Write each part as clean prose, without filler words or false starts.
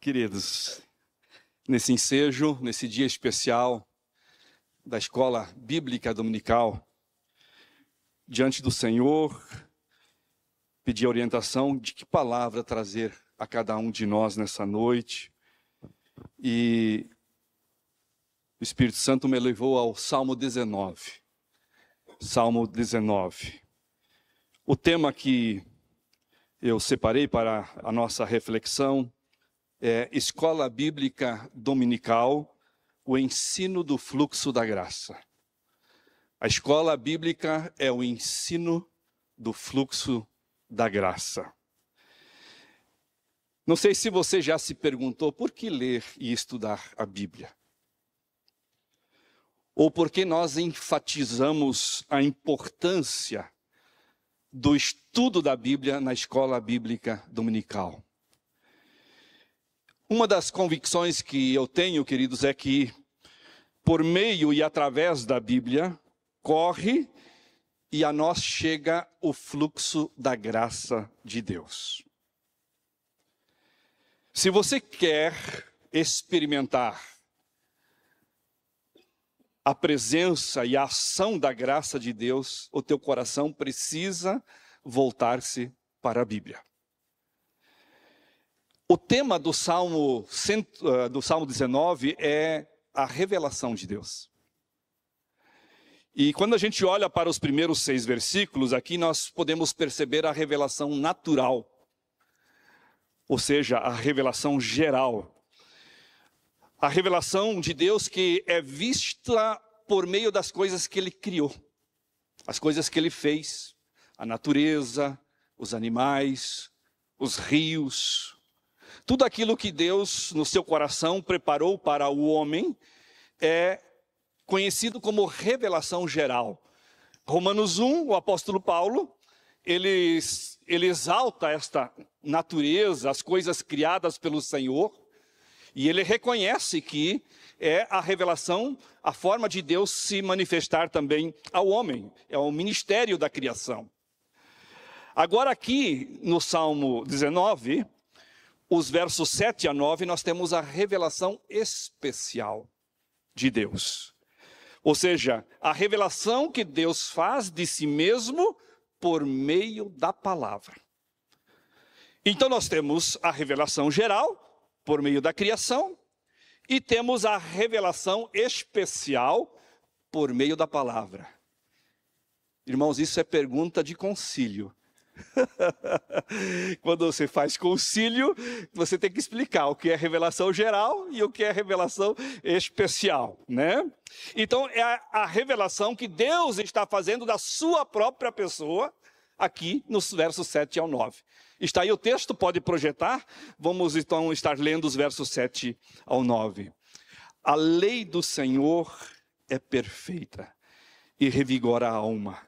Queridos, nesse ensejo, nesse dia especial da Escola Bíblica Dominical, diante do Senhor, pedir a orientação de que palavra trazer a cada um de nós nessa noite. E o Espírito Santo me levou ao Salmo 19. Salmo 19. O tema que eu separei para a nossa reflexão é Escola Bíblica Dominical, o ensino do fluxo da graça. A escola bíblica é o ensino do fluxo da graça. Não sei se você já se perguntou por que ler e estudar a Bíblia. Ou por que nós enfatizamos a importância do estudo da Bíblia na escola bíblica dominical. Uma das convicções que eu tenho, queridos, é que por meio e através da Bíblia, corre e a nós chega o fluxo da graça de Deus. Se você quer experimentar a presença e a ação da graça de Deus, o teu coração precisa voltar-se para a Bíblia. O tema do Salmo 19 é a revelação de Deus. E quando a gente olha para os primeiros 6 versículos, aqui nós podemos perceber a revelação natural, ou seja, a revelação geral. A revelação de Deus que é vista por meio das coisas que Ele criou, as coisas que Ele fez, a natureza, os animais, os rios, tudo aquilo que Deus no seu coração preparou para o homem é conhecido como revelação geral. Romanos 1, o apóstolo Paulo, ele exalta esta natureza, as coisas criadas pelo Senhor, e ele reconhece que é a revelação, a forma de Deus se manifestar também ao homem. É o ministério da criação. Agora aqui no Salmo 19, os versos 7 a 9, nós temos a revelação especial de Deus. Ou seja, a revelação que Deus faz de si mesmo por meio da palavra. Então nós temos a revelação geral, por meio da criação, e temos a revelação especial por meio da palavra. Irmãos, isso é pergunta de concílio. Quando você faz concílio, você tem que explicar o que é revelação geral e o que é revelação especial, né? Então é a revelação que Deus está fazendo da sua própria pessoa, aqui nos versos 7 ao 9. Está aí o texto, pode projetar. Vamos então estar lendo os versos 7 ao 9. A lei do Senhor é perfeita e revigora a alma.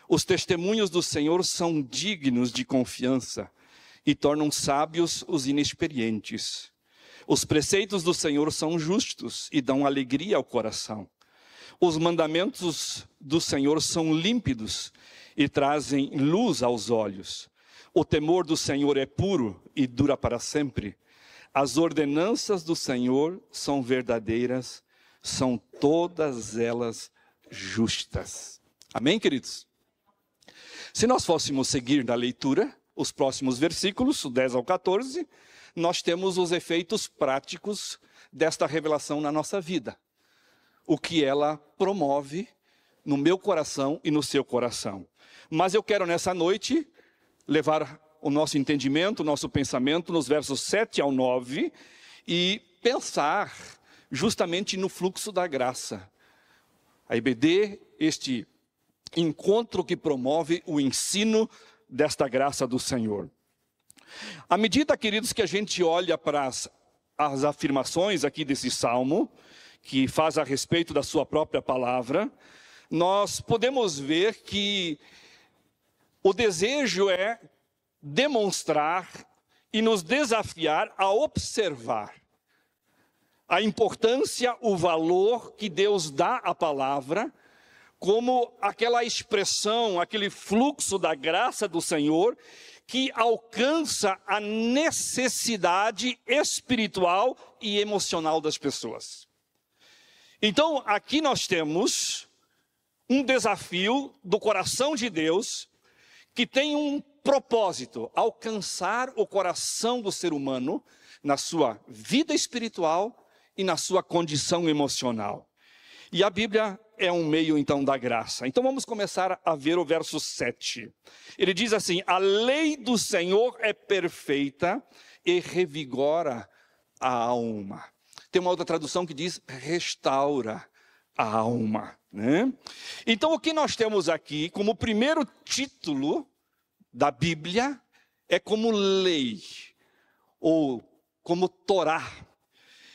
Os testemunhos do Senhor são dignos de confiança e tornam sábios os inexperientes. Os preceitos do Senhor são justos e dão alegria ao coração. Os mandamentos do Senhor são límpidos e trazem luz aos olhos. O temor do Senhor é puro e dura para sempre. As ordenanças do Senhor são verdadeiras, são todas elas justas. Amém, queridos? Se nós fôssemos seguir na leitura, os próximos versículos, 10 ao 14, nós temos os efeitos práticos desta revelação na nossa vida. O que ela promove no meu coração e no seu coração. Mas eu quero nessa noite levar o nosso entendimento, o nosso pensamento nos versos 7 ao 9 e pensar justamente no fluxo da graça. A IBD, este encontro que promove o ensino desta graça do Senhor. À medida, queridos, que a gente olha para as afirmações aqui desse salmo, que faz a respeito da sua própria palavra, nós podemos ver que o desejo é demonstrar e nos desafiar a observar a importância, o valor que Deus dá à palavra, como aquela expressão, aquele fluxo da graça do Senhor que alcança a necessidade espiritual e emocional das pessoas. Então, aqui nós temos um desafio do coração de Deus que tem um propósito: alcançar o coração do ser humano na sua vida espiritual e na sua condição emocional. E a Bíblia é um meio, então, da graça. Então, vamos começar a ver o verso 7. Ele diz assim: a lei do Senhor é perfeita e revigora a alma. Tem uma outra tradução que diz restaura a alma, né? Então, o que nós temos aqui como primeiro título da Bíblia é como lei, ou como Torá.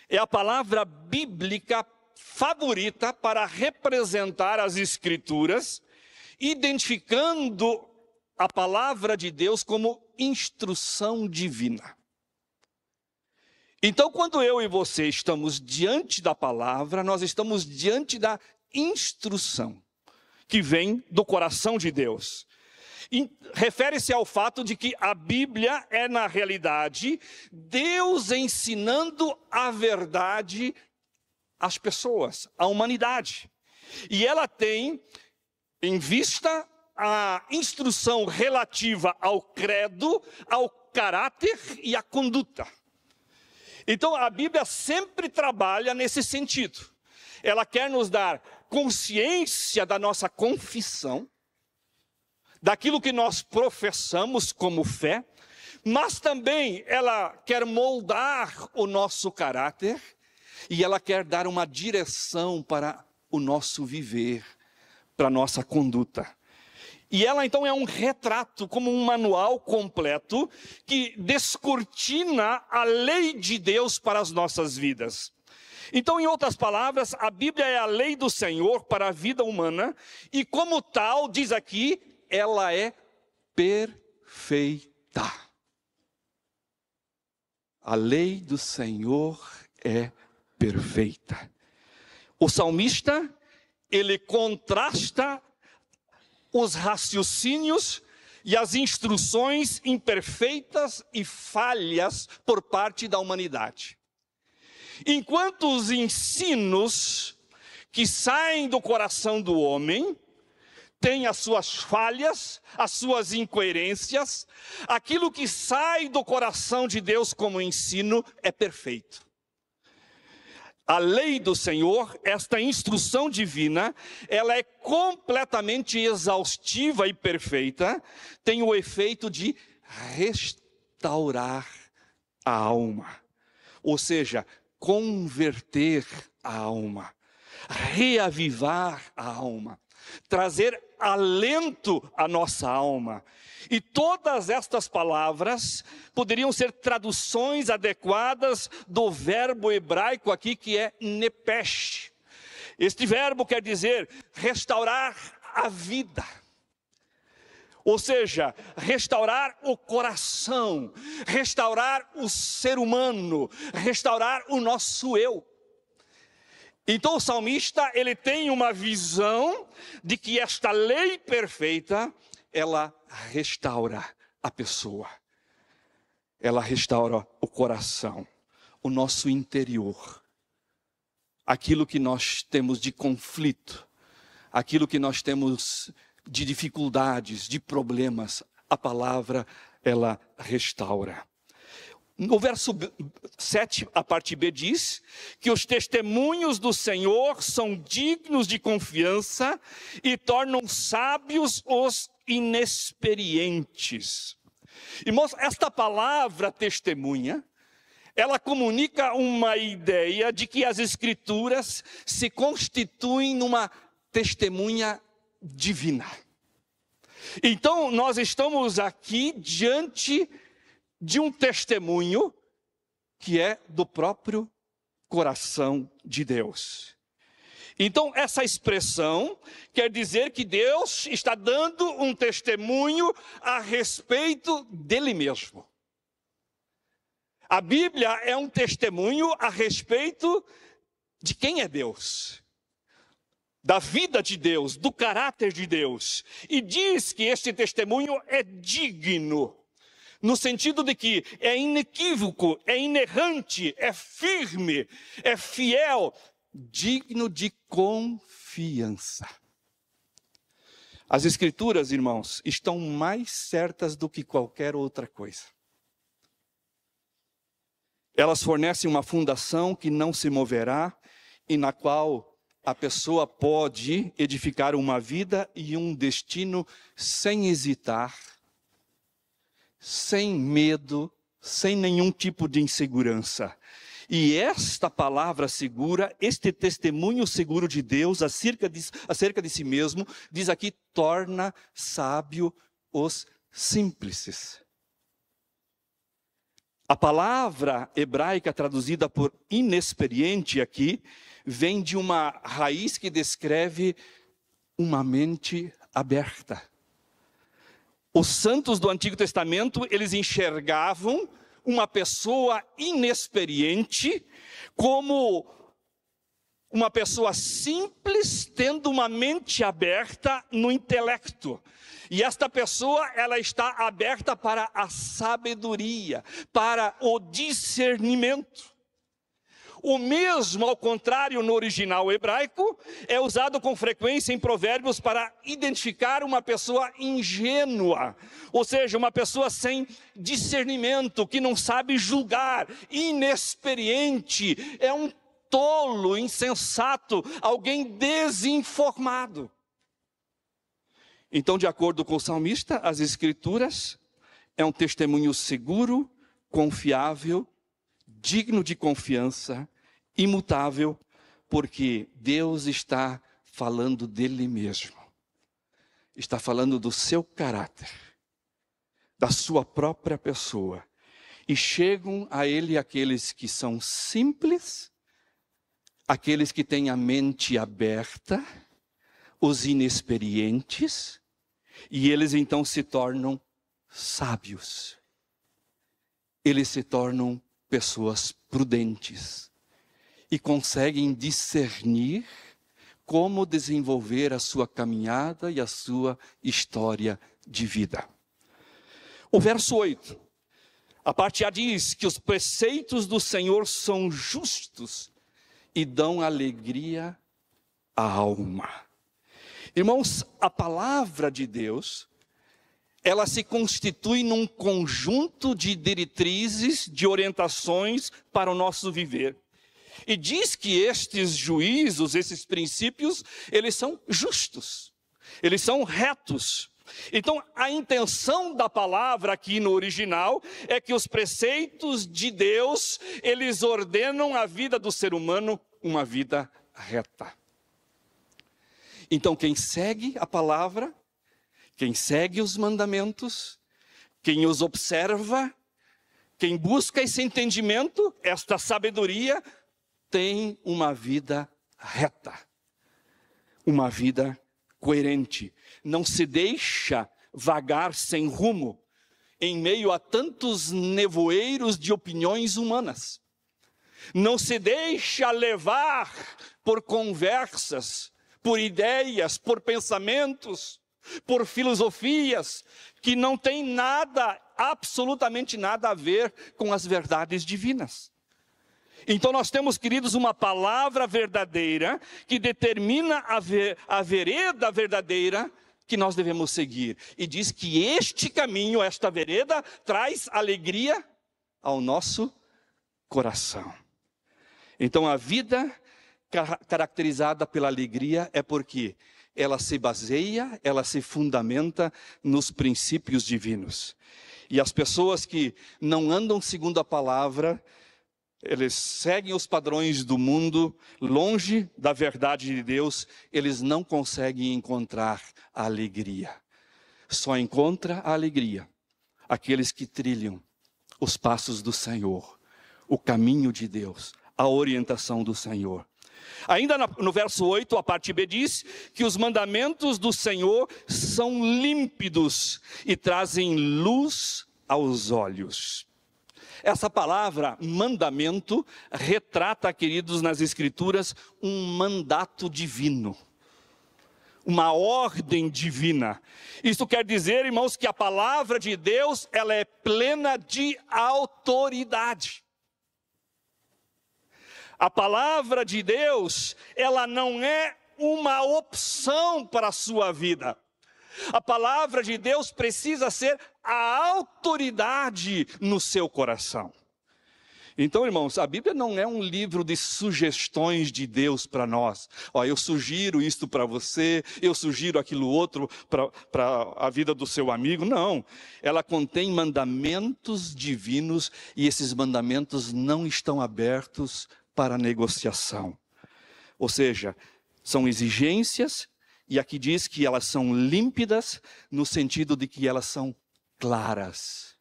É a palavra bíblica favorita para representar as Escrituras, identificando a palavra de Deus como instrução divina. Então, quando eu e você estamos diante da palavra, nós estamos diante da instrução que vem do coração de Deus. Refere-se ao fato de que a Bíblia é, na realidade, Deus ensinando a verdade às pessoas, à humanidade. E ela tem em vista a instrução relativa ao credo, ao caráter e à conduta. Então, a Bíblia sempre trabalha nesse sentido. Ela quer nos dar consciência da nossa confissão, daquilo que nós professamos como fé, mas também ela quer moldar o nosso caráter e ela quer dar uma direção para o nosso viver, para a nossa conduta. E ela então é um retrato, como um manual completo, que descortina a lei de Deus para as nossas vidas. Então, em outras palavras, a Bíblia é a lei do Senhor para a vida humana, e como tal, diz aqui, ela é perfeita. A lei do Senhor é perfeita. O salmista, ele contrasta os raciocínios e as instruções imperfeitas e falhas por parte da humanidade. Enquanto os ensinos que saem do coração do homem têm as suas falhas, as suas incoerências, aquilo que sai do coração de Deus como ensino é perfeito. A lei do Senhor, esta instrução divina, ela é completamente exaustiva e perfeita, tem o efeito de restaurar a alma, ou seja, converter a alma, reavivar a alma, trazer alento à nossa alma. E todas estas palavras poderiam ser traduções adequadas do verbo hebraico aqui, que é nepesh. Este verbo quer dizer restaurar a vida. Ou seja, restaurar o coração, restaurar o ser humano, restaurar o nosso eu. Então o salmista, ele tem uma visão de que esta lei perfeita, ela restaura a pessoa. Ela restaura o coração, o nosso interior. Aquilo que nós temos de conflito, aquilo que nós temos de dificuldades, de problemas, a palavra, ela restaura. No verso 7, a parte B diz que os testemunhos do Senhor são dignos de confiança e tornam sábios os inexperientes. Irmãos, esta palavra testemunha, ela comunica uma ideia de que as Escrituras se constituem numa testemunha divina. Então, nós estamos aqui diante de um testemunho que é do próprio coração de Deus. Então, essa expressão quer dizer que Deus está dando um testemunho a respeito dele mesmo. A Bíblia é um testemunho a respeito de quem é Deus, da vida de Deus, do caráter de Deus. E diz que este testemunho é digno, no sentido de que é inequívoco, é inerrante, é firme, é fiel, digno de confiança. As Escrituras, irmãos, estão mais certas do que qualquer outra coisa. Elas fornecem uma fundação que não se moverá e na qual a pessoa pode edificar uma vida e um destino sem hesitar, sem medo, sem nenhum tipo de insegurança. E esta palavra segura, este testemunho seguro de Deus acerca de si mesmo, diz aqui, torna sábio os simples. A palavra hebraica traduzida por inexperiente aqui, vem de uma raiz que descreve uma mente aberta. Os santos do Antigo Testamento, eles enxergavam uma pessoa inexperiente como uma pessoa simples, tendo uma mente aberta no intelecto. E esta pessoa, ela está aberta para a sabedoria, para o discernimento. O mesmo, ao contrário, no original hebraico, é usado com frequência em provérbios para identificar uma pessoa ingênua, ou seja, uma pessoa sem discernimento, que não sabe julgar, inexperiente, é um tolo, insensato, alguém desinformado. Então, de acordo com o salmista, as Escrituras é um testemunho seguro, confiável, digno de confiança, imutável, porque Deus está falando dele mesmo. Está falando do seu caráter, da sua própria pessoa. E chegam a ele aqueles que são simples, aqueles que têm a mente aberta, os inexperientes, e eles então se tornam sábios. Eles se tornam pessoas prudentes e conseguem discernir como desenvolver a sua caminhada e a sua história de vida. O verso 8, a parte A diz que os preceitos do Senhor são justos e dão alegria à alma. Irmãos, a palavra de Deus, ela se constitui num conjunto de diretrizes, de orientações para o nosso viver. E diz que estes juízos, esses princípios, eles são justos, eles são retos. Então, a intenção da palavra aqui no original é que os preceitos de Deus, eles ordenam a vida do ser humano uma vida reta. Então, quem segue a palavra, quem segue os mandamentos, quem os observa, quem busca esse entendimento, esta sabedoria, tem uma vida reta, uma vida coerente. Não se deixa vagar sem rumo, em meio a tantos nevoeiros de opiniões humanas. Não se deixa levar por conversas, por ideias, por pensamentos, por filosofias que não tem nada, absolutamente nada a ver com as verdades divinas. Então nós temos, queridos, uma palavra verdadeira que determina a vereda verdadeira que nós devemos seguir. E diz que este caminho, esta vereda, traz alegria ao nosso coração. Então a vida caracterizada pela alegria é porque ela se baseia, ela se fundamenta nos princípios divinos. E as pessoas que não andam segundo a palavra, eles seguem os padrões do mundo, longe da verdade de Deus, eles não conseguem encontrar a alegria. Só encontra a alegria aqueles que trilham os passos do Senhor, o caminho de Deus, a orientação do Senhor. Ainda no verso 8, a parte B diz que os mandamentos do Senhor são límpidos e trazem luz aos olhos. Essa palavra mandamento retrata, queridos, nas Escrituras, um mandato divino. uma ordem divina. Isso quer dizer, irmãos, que a palavra de Deus, ela é plena de autoridade. A palavra de Deus, ela não é uma opção para a sua vida. A palavra de Deus precisa ser a autoridade no seu coração. Então, irmãos, a Bíblia não é um livro de sugestões de Deus para nós. Ó, eu sugiro isto para você, eu sugiro aquilo outro para a vida do seu amigo. Não, ela contém mandamentos divinos e esses mandamentos não estão abertos para negociação. Ou seja, são exigências, e aqui diz que elas são límpidas, no sentido de que elas são claras.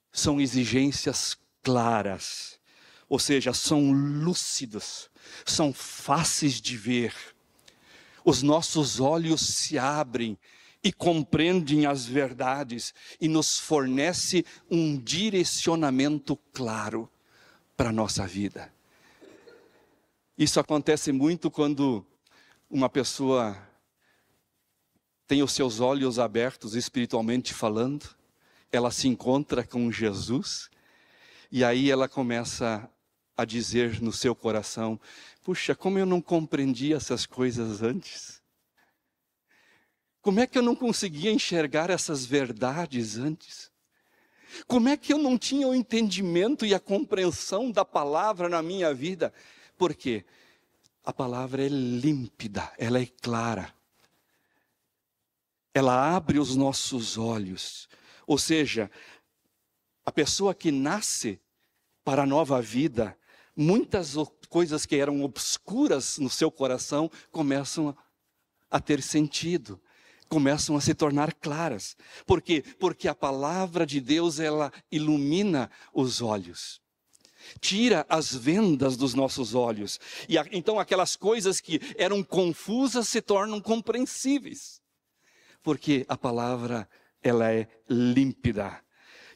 São exigências claras, ou seja, são lúcidas, são fáceis de ver. Os nossos olhos se abrem e compreendem as verdades e nos fornece um direcionamento claro para a nossa vida. Isso acontece muito quando uma pessoa tem os seus olhos abertos espiritualmente falando, ela se encontra com Jesus, e aí ela começa a dizer no seu coração: puxa, como eu não compreendi essas coisas antes. Como é que eu não conseguia enxergar essas verdades antes? Como é que eu não tinha o entendimento e a compreensão da palavra na minha vida? Por quê? A palavra é límpida, ela é clara. Ela abre os nossos olhos. Ou seja, a pessoa que nasce para a nova vida, muitas coisas que eram obscuras no seu coração começam a ter sentido, começam a se tornar claras. Por quê? Porque a palavra de Deus, ela ilumina os olhos. Tira as vendas dos nossos olhos. E então aquelas coisas que eram confusas se tornam compreensíveis. Porque a palavra, ela é límpida.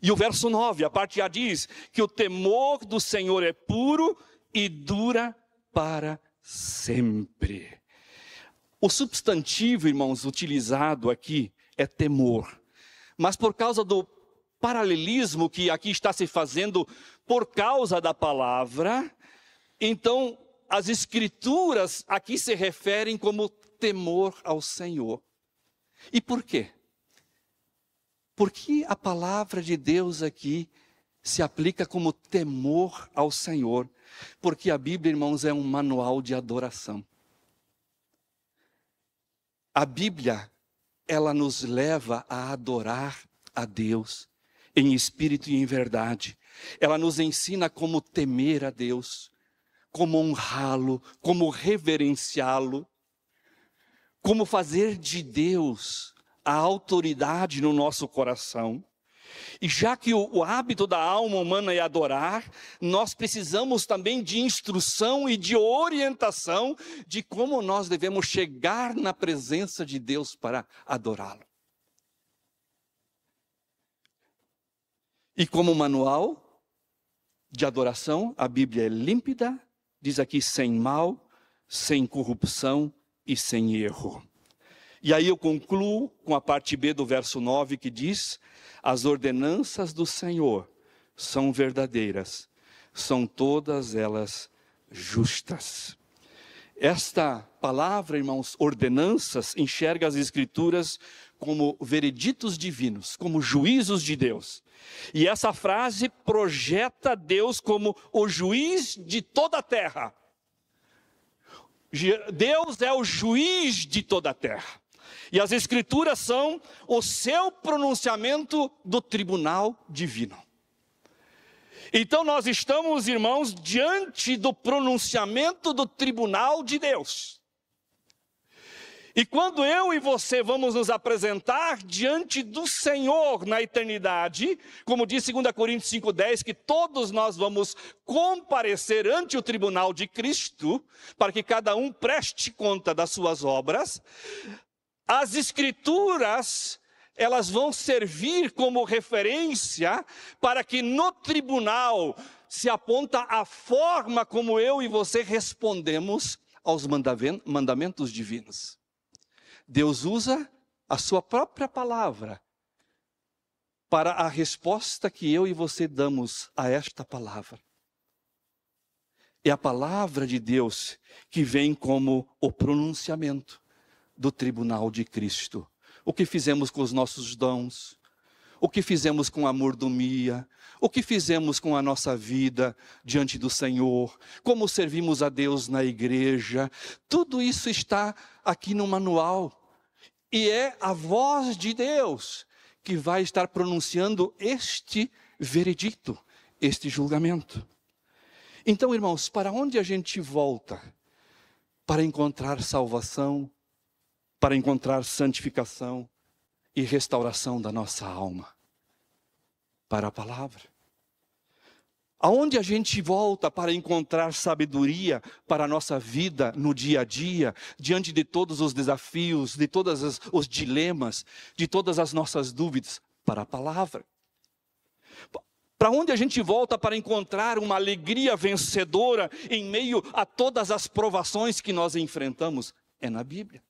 E o verso 9, a parte A diz que o temor do Senhor é puro e dura para sempre. O substantivo, irmãos, utilizado aqui é temor. Mas por causa do paralelismo que aqui está se fazendo por causa da palavra, então as escrituras aqui se referem como temor ao Senhor. E por quê? Porque a palavra de Deus aqui se aplica como temor ao Senhor? Porque a Bíblia, irmãos, é um manual de adoração. A Bíblia, ela nos leva a adorar a Deus em espírito e em verdade. Ela nos ensina como temer a Deus, como honrá-lo, como reverenciá-lo, como fazer de Deus a autoridade no nosso coração. E já que o hábito da alma humana é adorar, nós precisamos também de instrução e de orientação de como nós devemos chegar na presença de Deus para adorá-lo. E como manual de adoração, a Bíblia é límpida, diz aqui sem mal, sem corrupção e sem erro. E aí eu concluo com a parte B do verso 9 que diz: as ordenanças do Senhor são verdadeiras, são todas elas justas. Esta palavra, irmãos, ordenanças, enxerga as Escrituras como vereditos divinos, como juízos de Deus. E essa frase projeta Deus como o juiz de toda a terra. Deus é o juiz de toda a terra. E as Escrituras são o seu pronunciamento do tribunal divino. Então nós estamos, irmãos, diante do pronunciamento do tribunal de Deus. E quando eu e você vamos nos apresentar diante do Senhor na eternidade, como diz 2 Coríntios 5,10, que todos nós vamos comparecer ante o tribunal de Cristo, para que cada um preste conta das suas obras, as Escrituras, elas vão servir como referência para que no tribunal se aponta a forma como eu e você respondemos aos mandamentos divinos. Deus usa a sua própria palavra para a resposta que eu e você damos a esta palavra. É a palavra de Deus que vem como o pronunciamento do tribunal de Cristo. O que fizemos com os nossos dons, o que fizemos com a mordomia, o que fizemos com a nossa vida diante do Senhor, como servimos a Deus na igreja, tudo isso está aqui no manual. E é a voz de Deus que vai estar pronunciando este veredicto, este julgamento. Então, irmãos, para onde a gente volta para encontrar salvação, para encontrar santificação e restauração da nossa alma? Para a palavra. Aonde a gente volta para encontrar sabedoria para a nossa vida no dia a dia, diante de todos os desafios, de todos os dilemas, de todas as nossas dúvidas? Para a palavra. Para onde a gente volta para encontrar uma alegria vencedora em meio a todas as provações que nós enfrentamos? É na Bíblia.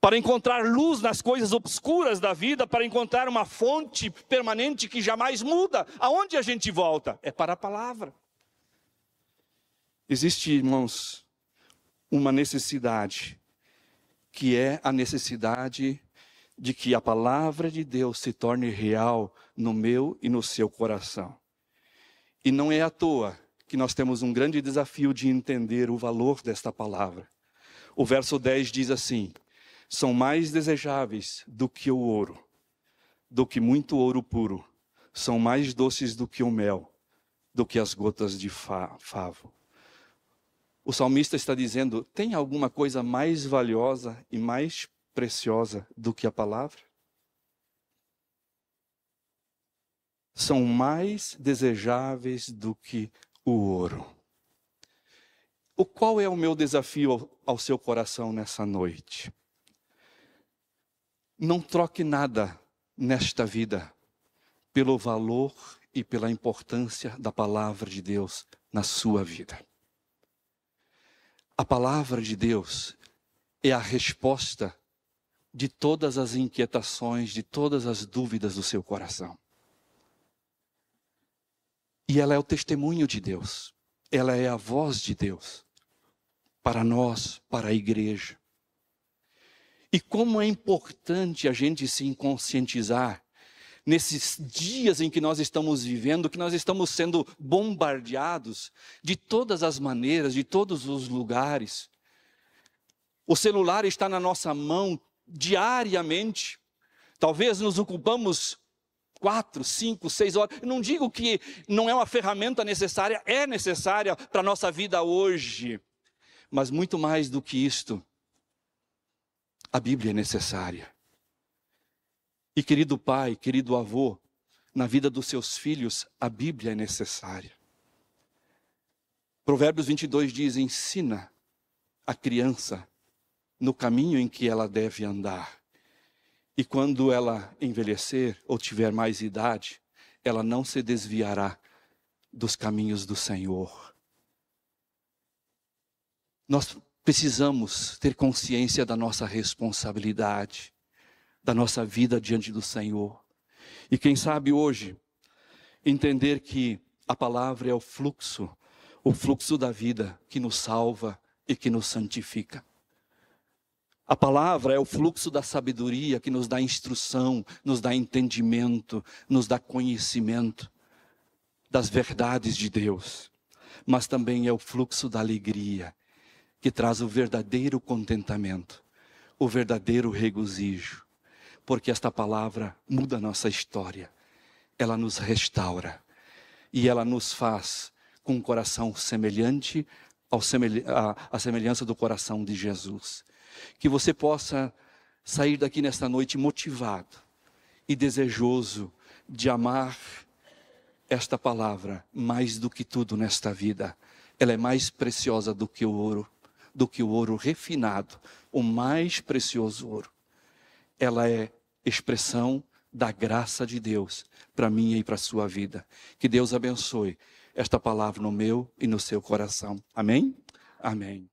Para encontrar luz nas coisas obscuras da vida, para encontrar uma fonte permanente que jamais muda, aonde a gente volta? É para a palavra. Existe, irmãos, uma necessidade, que é a necessidade de que a palavra de Deus se torne real no meu e no seu coração. E não é à toa que nós temos um grande desafio de entender o valor desta palavra. O verso 10 diz assim: são mais desejáveis do que o ouro, do que muito ouro puro, são mais doces do que o mel, do que as gotas de favo. O salmista está dizendo: tem alguma coisa mais valiosa e mais preciosa do que a palavra? São mais desejáveis do que o ouro. Qual é o meu desafio ao seu coração nessa noite? Não troque nada nesta vida pelo valor e pela importância da palavra de Deus na sua vida. A palavra de Deus é a resposta de todas as inquietações, de todas as dúvidas do seu coração. E ela é o testemunho de Deus. Ela é a voz de Deus para nós, para a igreja. E como é importante a gente se conscientizar nesses dias em que nós estamos vivendo, que nós estamos sendo bombardeados de todas as maneiras, de todos os lugares. O celular está na nossa mão diariamente. Talvez nos ocupamos 4, 5, 6 horas. Eu não digo que não é uma ferramenta necessária, é necessária para a nossa vida hoje. Mas muito mais do que isto, a Bíblia é necessária. E querido pai, querido avô, na vida dos seus filhos, a Bíblia é necessária. Provérbios 22 diz: ensina a criança no caminho em que ela deve andar. E quando ela envelhecer ou tiver mais idade, ela não se desviará dos caminhos do Senhor. Nós precisamos ter consciência da nossa responsabilidade, da nossa vida diante do Senhor. E quem sabe hoje, entender que a palavra é o fluxo da vida que nos salva e que nos santifica. A palavra é o fluxo da sabedoria que nos dá instrução, nos dá entendimento, nos dá conhecimento das verdades de Deus. Mas também é o fluxo da alegria, que traz o verdadeiro contentamento, o verdadeiro regozijo. Porque esta palavra muda a nossa história, ela nos restaura e ela nos faz com um coração semelhante à semelhança do coração de Jesus. Que você possa sair daqui nesta noite motivado e desejoso de amar esta palavra mais do que tudo nesta vida. Ela é mais preciosa do que o ouro refinado, o mais precioso ouro. Ela é expressão da graça de Deus para mim e para a sua vida. Que Deus abençoe esta palavra no meu e no seu coração. Amém? Amém.